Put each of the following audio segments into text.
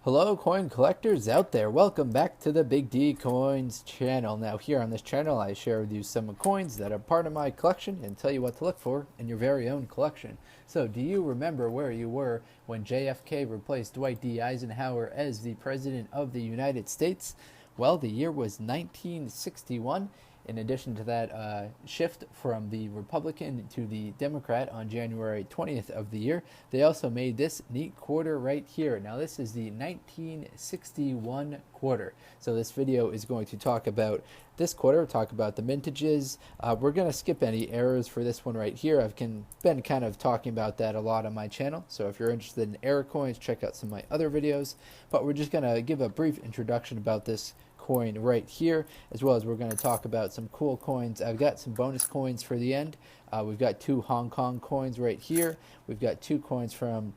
Hello coin collectors out there, welcome back to the Big D Coins channel. Now here on this channel I share with you some coins that are part of my collection and tell you what to look for in your very own collection. So do you remember where you were when JFK replaced Dwight D. Eisenhower as the President of the United States? Well, the year was 1961. In addition to that shift from the Republican to the Democrat on January 20th of the year, they also made this neat quarter right here. Now this is the 1961 quarter. So this video is going to talk about this quarter, talk about the mintages. We're going to skip any errors for this one right here. I've been kind of talking about that a lot on my channel. So if you're interested in error coins, check out some of my other videos. But we're just going to give a brief introduction about this coin right here, as well as we're going to talk about some cool coins. I've got some bonus coins for the end. We've got two Hong Kong coins right here. We've got two coins from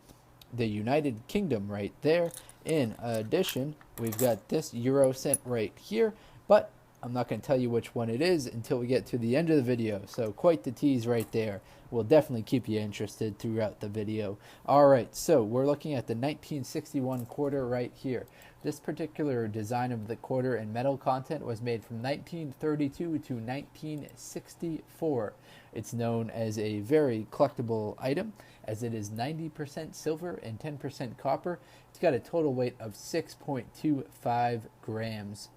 the United Kingdom right there. In addition, we've got this Euro cent right here, but I'm not going to tell you which one it is until we get to the end of the video. So quite the tease right there. Will definitely keep you interested throughout the video. Alright, so we're looking at the 1961 quarter right here. This particular design of the quarter and metal content was made from 1932 to 1964. It's known as a very collectible item as it is 90% silver and 10% copper. It's got a total weight of 6.25 grams.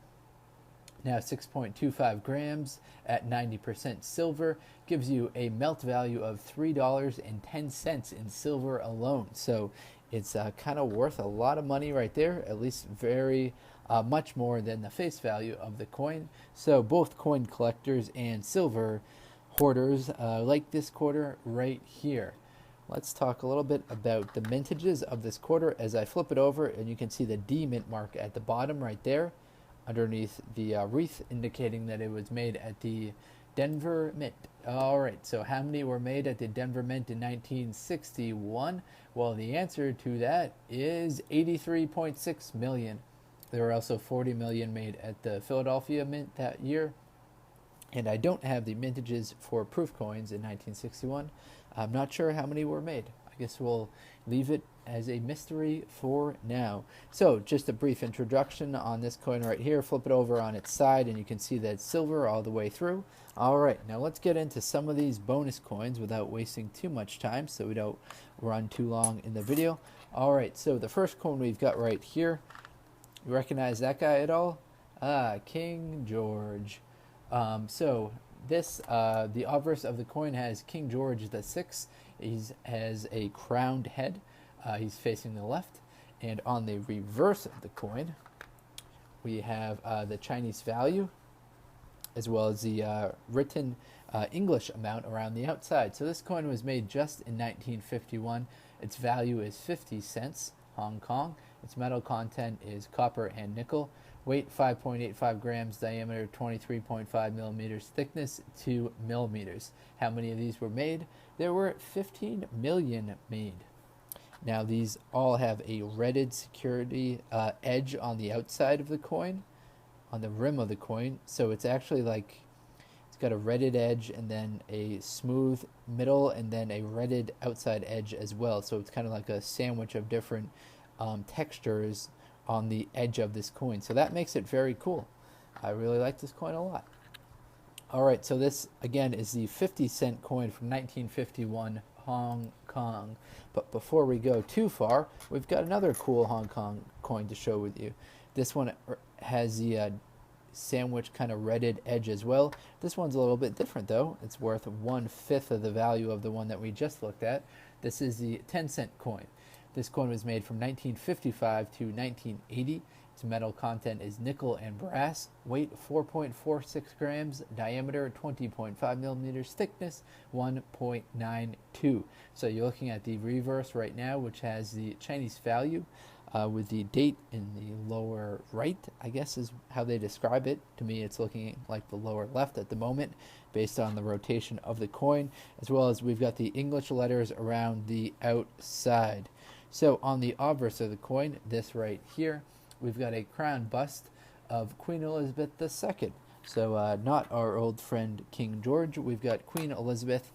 Now 6.25 grams at 90% silver gives you a melt value of $3.10 in silver alone. So it's kind of worth a lot of money right there, at least very much more than the face value of the coin. So both coin collectors and silver hoarders like this quarter right here. Let's talk a little bit about the mintages of this quarter as I flip it over, and you can see the D mint mark at the bottom right there underneath the wreath, indicating that it was made at the Denver Mint. Alright, so how many were made at the Denver Mint in 1961? Well, the answer to that is 83.6 million. There were also 40 million made at the Philadelphia Mint that year. And I don't have the mintages for proof coins in 1961. I'm not sure how many were made. I guess we'll leave it as a mystery for now. So just a brief introduction on this coin right here. Flip it over on its side and you can see that it's silver all the way through. Alright, now let's get into some of these bonus coins without wasting too much time so we don't run too long in the video. Alright, so the first coin we've got right here, you recognize that guy at all? King George. So this, the obverse of the coin has King George VI. He has a crowned head. He's facing the left. And on the reverse of the coin, we have the Chinese value, as well as the written English amount around the outside. So this coin was made just in 1951. Its value is 50 cents Hong Kong. Its metal content is copper and nickel. Weight 5.85 grams, diameter 23.5 millimeters, thickness 2 millimeters. How many of these were made? There were 15 million made. Now these all have a redded security edge on the outside of the coin, on the rim of the coin. So it's actually like, it's got a redded edge and then a smooth middle and then a redded outside edge as well. So it's kind of like a sandwich of different textures on the edge of this coin. So that makes it very cool. I really like this coin a lot. Alright, so this again is the 50-cent coin from 1951 Hong Kong. But before we go too far, we've got another cool Hong Kong coin to show with you. This one has the sandwich kind of redded edge as well. This one's a little bit different though. It's worth 1/5 of the value of the one that we just looked at. This is the 10-cent coin. This coin was made from 1955 to 1980. Its metal content is nickel and brass. Weight 4.46 grams. Diameter 20.5 millimeters. Thickness 1.92. So you're looking at the reverse right now, which has the Chinese value with the date in the lower right, I guess is how they describe it. To me, it's looking like the lower left at the moment based on the rotation of the coin, as well as we've got the English letters around the outside. So on the obverse of the coin, this right here, we've got a crown bust of Queen Elizabeth II. So not our old friend King George. We've got Queen Elizabeth.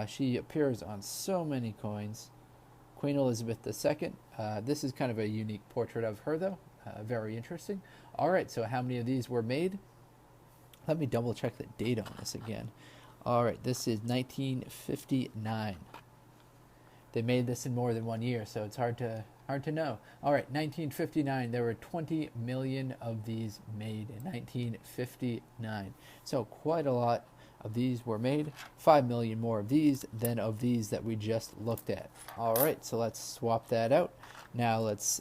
She appears on so many coins. Queen Elizabeth II. This is kind of a unique portrait of her, though. Very interesting. All right, so how many of these were made? Let me double check the date on this again. All right, this is 1959. They made this in more than 1 year, so it's hard to know. All right, 1959, there were 20 million of these made in 1959. So quite a lot of these were made. 5 million more of these than of these that we just looked at. All right, so let's swap that out. Now let's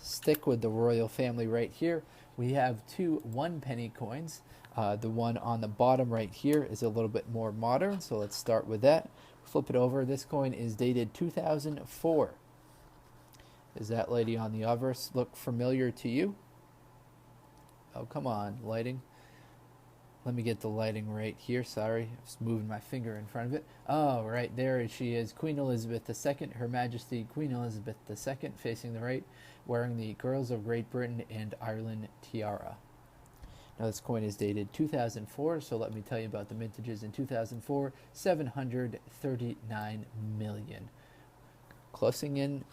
stick with the royal family right here. We have two 1 penny coins. The one on the bottom right here is a little bit more modern, so let's start with that. Flip it over. This coin is dated 2004. Does that lady on the obverse look familiar to you? Oh, come on, lighting. Let me get the lighting right here. Sorry, I was moving my finger in front of it. Oh, right, there she is, Queen Elizabeth II, Her Majesty Queen Elizabeth II, facing the right, wearing the Girls of Great Britain and Ireland tiara. Now this coin is dated 2004, so let me tell you about the mintages in 2004. 739 million. Closing in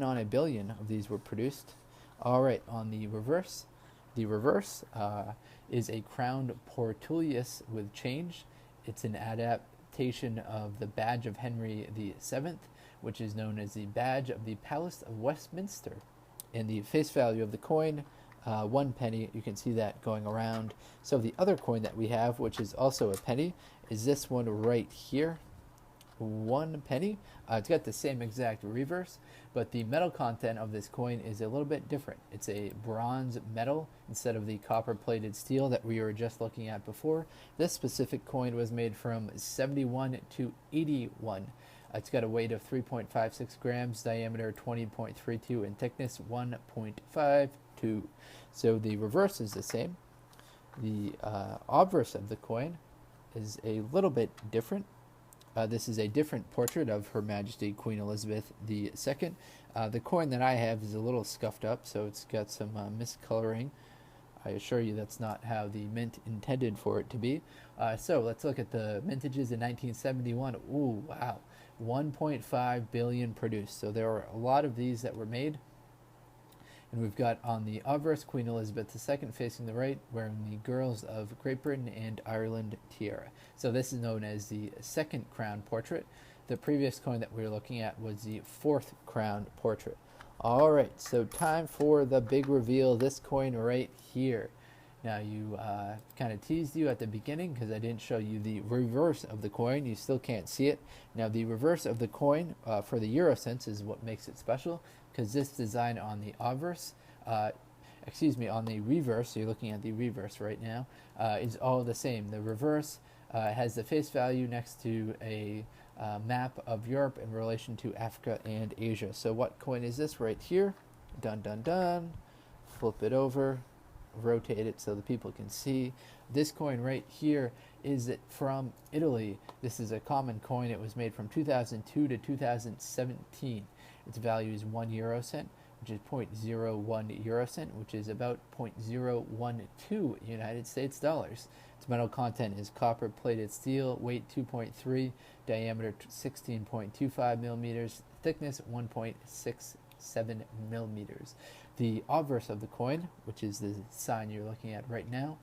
on 1 billion of these were produced. All right, on the reverse is a crowned Portullius with change. It's an adaptation of the badge of Henry VII, which is known as the badge of the Palace of Westminster. And the face value of the coin, 1 penny, you can see that going around. So the other coin that we have, which is also a penny, is this one right here. 1 penny. It's got the same exact reverse, but the metal content of this coin is a little bit different. It's a bronze metal instead of the copper plated steel that we were just looking at before. This specific coin was made from 71 to 81. It's got a weight of 3.56 grams, diameter 20.32, and thickness 1.52. So the reverse is the same. The obverse of the coin is a little bit different. This is a different portrait of Her Majesty Queen Elizabeth II. The coin that I have is a little scuffed up, so it's got some miscoloring. I assure you that's not how the mint intended for it to be. So let's look at the mintages in 1971. Ooh, wow. 1.5 billion produced. So there were a lot of these that were made. And we've got on the obverse Queen Elizabeth II facing the right, wearing the Girls of Great Britain and Ireland tiara. So this is known as the second crown portrait. The previous coin that we were looking at was the 4th crown portrait. All right, so time for the big reveal. This coin right here. Now you kind of teased you at the beginning because I didn't show you the reverse of the coin. You still can't see it. Now the reverse of the coin for the euro cents is what makes it special, because this design on the obverse, on the reverse, so you're looking at the reverse right now, is all the same. The reverse has the face value next to a map of Europe in relation to Africa and Asia. So what coin is this right here? Dun dun dun. Flip it over, rotate it so the people can see. This coin right here is from Italy. This is a common coin. It was made from 2002 to 2017. Its value is 1 euro cent, which is 0.01 euro cent, which is about 0.012 United States dollars. Its metal content is copper plated steel, weight 2.3, diameter 16.25 millimeters, thickness 1.67 millimeters. The obverse of the coin, which is the sign you're looking at right now,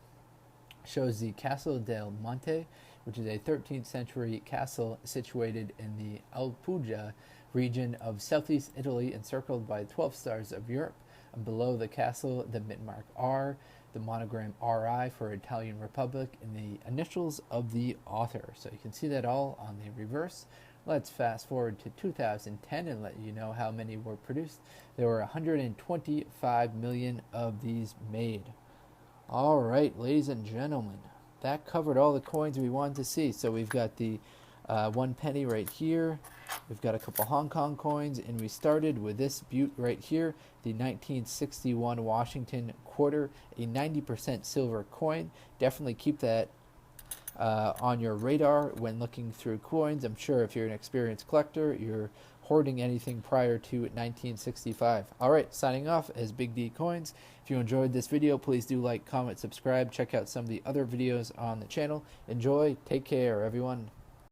shows the Castle del Monte, which is a 13th century castle situated in the Alpuja region of southeast Italy, encircled by 12 stars of Europe. And below the castle, the mint mark R, the monogram RI for Italian Republic, and the initials of the author. So you can see that all on the reverse. Let's fast forward to 2010 and let you know how many were produced. There were 125 million of these made. All right, ladies and gentlemen, that covered all the coins we wanted to see. So we've got the 1 penny right here. We've got a couple Hong Kong coins, and we started with this beaut right here, the 1961 Washington quarter, a 90% silver coin. Definitely keep that on your radar when looking through coins. I'm sure if you're an experienced collector, you're hoarding anything prior to 1965. All right, signing off as Big D Coins. If you enjoyed this video, please do like, comment, subscribe. Check out some of the other videos on the channel. Enjoy. Take care, everyone.